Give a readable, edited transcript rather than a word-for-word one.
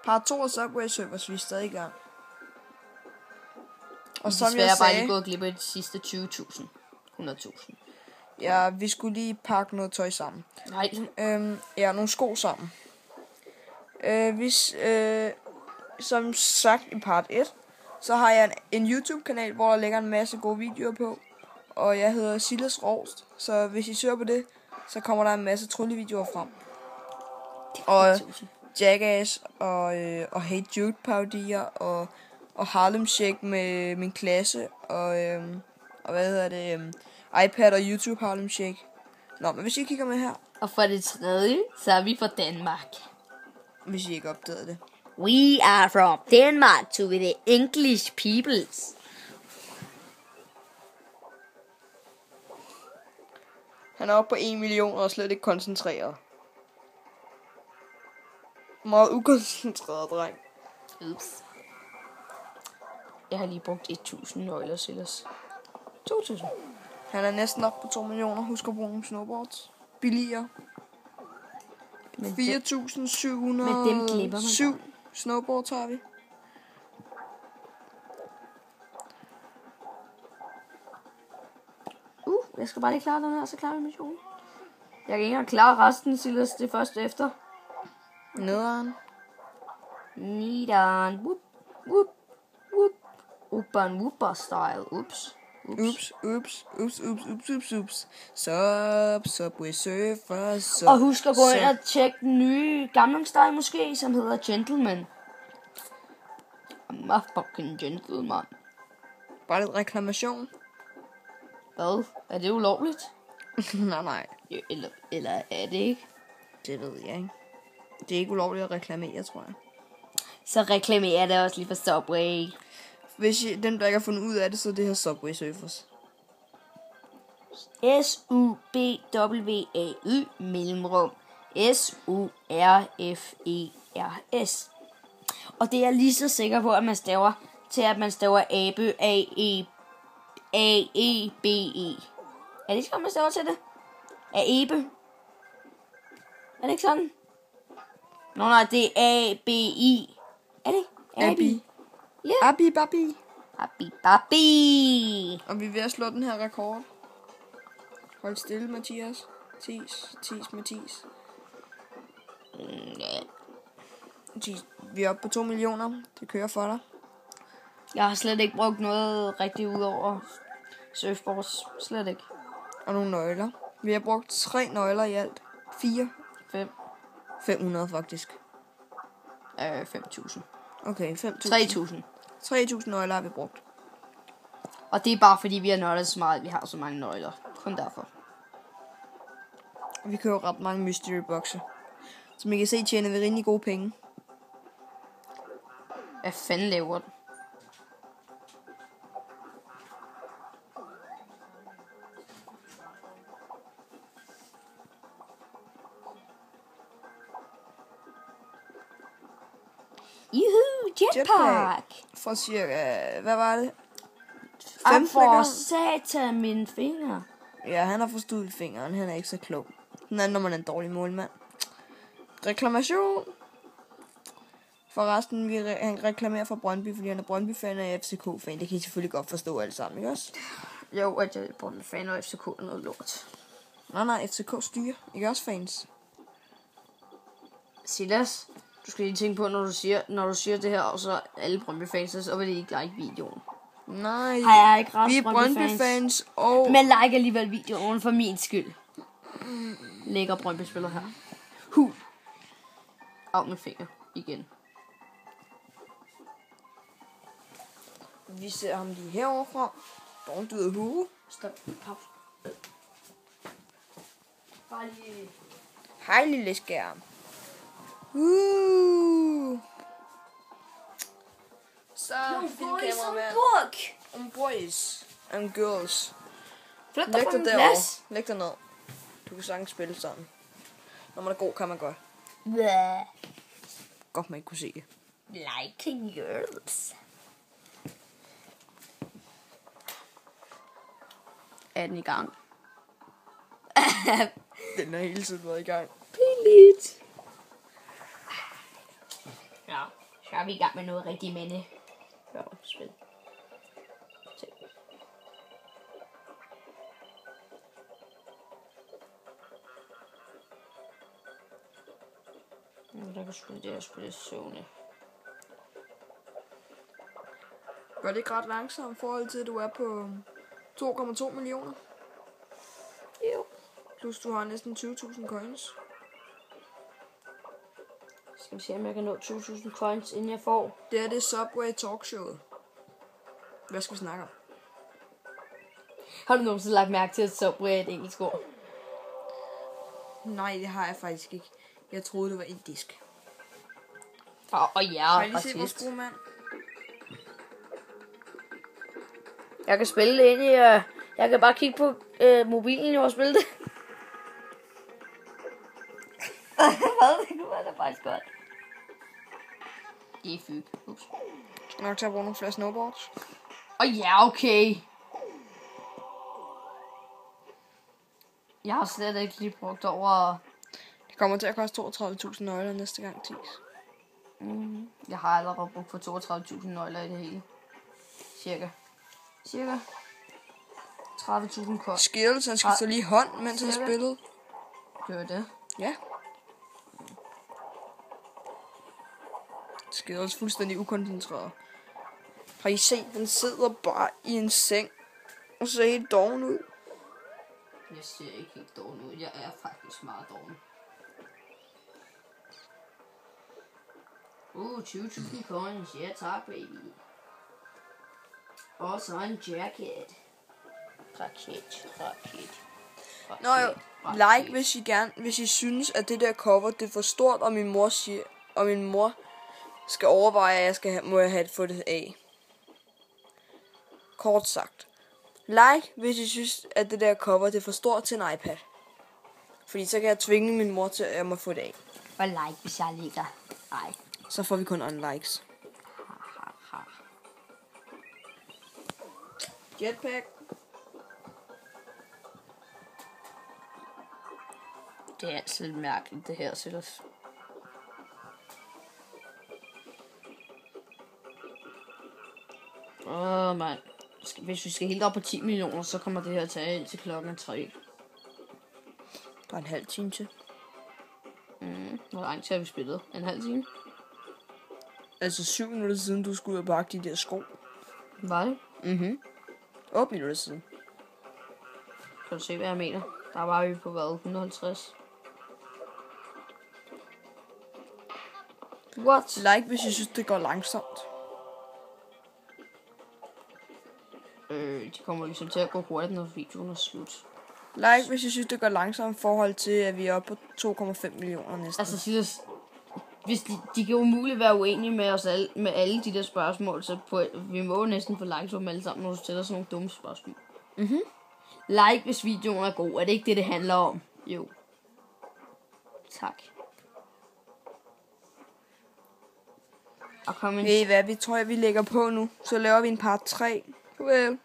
Part 2 af Subway Surfers, vi er stadig i gang. Og som jeg sagde, bare lige gået glip af de sidste 20.000. 100.000. Ja, vi skulle lige pakke noget tøj sammen. Nej. Ja, nogle sko sammen. Som sagt i part 1, så har jeg en YouTube-kanal, hvor der ligger en masse gode videoer på. Og jeg hedder Silas Rost, så hvis I søger på det, så kommer der en masse tryllevideoer frem. Og Jackass og Hey Jude parodier og Harlem Shake med min klasse og hvad hedder det, iPad og YouTube Harlem Shake. Nå, men hvis I kigger med her. Og for det tredje, så er vi fra Danmark. Hvis I ikke opdagede det. We are from Denmark to the English peoples. Han er oppe på 1 million og slet ikke koncentreret. Meget ukoncentreret dreng. Ups. Jeg har lige brugt 1000 nøgler, Silas. 2000. Han er næsten op på 2 millioner. Husk at bruge nogle snowboards. Billigere. 4.707 snowboards har vi. Jeg skal bare lige klare den her, så klarer vi missionen. Jeg kan ikke engang klare resten, Silas, det første efter. Nederen. Nederen. Whoop, whoop, whoop. Upan whooper style. Ups. Ups. Subway Surfers. Og husk at gå ind og tjekke den nye Gangnam Style måske, som hedder Gentleman. I'm a fucking gentleman. Bare lidt reklamation. Hvad? Er det ulovligt? nej. Jo, eller er det ikke? Det ved jeg ikke. Det er ikke ulovligt at reklamere, tror jeg. Så reklamerer det også lige for Subway. Hvis dem, der ikke har fundet ud af det, så det her Subway Surfers. SUBWAY mellemrum SURFERS. Og det er lige så sikker på, at man staver til, at man staver abe, AEBE. Er det ikke sådan, man staver til det? Abe. Er det ikke sådan? Nå nej, det er ABI. Er det? Abi. Ja. Abi babi. Babi. Og vi er ved at slå den her rekord. Hold stille, Mathias. Tis, Mathias. Vi er oppe på 2 millioner. Det kører for dig. Jeg har slet ikke brugt noget rigtigt ud over surfboards. Slet ikke. Og nogle nøgler. Vi har brugt 3 nøgler i alt. 4. 5. 500 faktisk. 5.000. Okay, 5.000. 3.000. 3.000 nøgler har vi brugt. Og det er bare fordi vi har nørdet så meget, vi har så mange nøgler. Kun derfor. Og vi køber ret mange mystery boxe. Som I kan se, tjener vi rimelig gode penge. Hvad fanden laver den? Juhu, jetpack. For cirka, hvad var det? 5 for satan min finger. Ja, han har forstået fingeren. Han er ikke så klog. Sådan når man er en dårlig målmand. Reklamation. Forresten, han reklamerer for Brøndby, fordi han er Brøndby-fan og FCK-fan. Det kan I selvfølgelig godt forstå alle sammen, ikke også? Jo, at jeg er Brøndby-fan og FCK er noget lort. Nej, FCK styrer. Ikke også fans? Silas, du skal lige tænke på, når du siger det her, og så alle Brøndby-fans, så vil de ikke like videoen. Nej, har jeg ikke ret, vi er Brøndby-fans, og... Men like alligevel videoen for min skyld. Lækker Brøndby-spiller her. Af med finger igen. Vi ser ham lige herovre fra. Don't do the who. Stop. Pause. Bare lige... Hej, lille skærm. Så, boys and girls. Læg dig derovre. Læg dig ned. Du kan sagtens spille sådan. Når man er god, kan man godt. Godt, man ikke kunne se det. Liking girls. Er den i gang? Den har hele tiden været i gang. Pinligt. Ja. Så er vi i gang med noget rigtig minde. Ja, spil. Der kan spille det her spille søvne. Går det ikke ret langsomt i forhold til, at du er på 2,2 millioner? Jo. Plus du har næsten 20.000 coins. Skal vi se, om jeg kan nå 2.000 coins, inden jeg får. Det er det Subway Talkshowet. Hvad skal vi snakke om? Har du nogensinde lagt mærke til, at Subway er et engelsk ord? Nej, det har jeg faktisk ikke. Jeg troede, det var indisk. Ja, kan I lige se vores gode mand? Jeg kan spille det ind i... jeg kan bare kigge på mobilen og spille det. Hvad? Det kunne være faktisk godt. Det er fyg. Ups. Skal nok til at bruge nogle flere snowboards. Ja, okay. Jeg har slet ikke lige brugt over... Det kommer til at koste 32.000 nøgler næste gang, Tis. Jeg har allerede brugt for 32.000 nøgler i det hele. Cirka 30.000 kort. Skills, han skal så lige hånd, mens han spillede. Gør det? Ja. Skills fuldstændig ukoncentreret. Har I set, den sidder bare i en seng og ser helt doven ud? Jeg ser ikke helt doven ud. Jeg er faktisk meget doven. 20.000 coins. Ja tak, baby. Og så en jacket. Raket. Nå jo, like hvis I synes, at det der cover, det er for stort, og min mor skal overveje, at må jeg have det af. Kort sagt. Like, hvis I synes, at det der cover, det er for stort til en iPad. Fordi så kan jeg tvinge min mor til, at jeg må få det af. Og like, hvis jeg ligger. Ej. Så får vi kun unlikes. Jetpack. Det er altid lidt mærkeligt, det her, Silas. Mand. Hvis vi skal helt op på 10 millioner, så kommer det her til at indtil klokken 3. Bare en halv time til. Hvor lang tid har vi spillet? En halv time? Altså 7 minutter siden, du skulle ud og bakke de der sko. Var det? 8 minutter siden. Kan du se, hvad jeg mener? Der var vi på hvad? 150? What? Like, hvis I synes, det går langsomt. De kommer ligesom til at gå hurtigt, når videoen er slut. Like, hvis I synes, det går langsomt i forhold til, at vi er oppe på 2,5 millioner næsten. Altså, Silas, hvis de kan umuligt være uenige med os med alle de der spørgsmål, så vi må næsten få likes på dem alle sammen, når du stiller sådan nogle dumme spørgsmål. Like, hvis videoen er god. Er det ikke det handler om? Jo. Tak. Og Ved I hvad, vi tror, vi lægger på nu. Så laver vi en part 3. Well.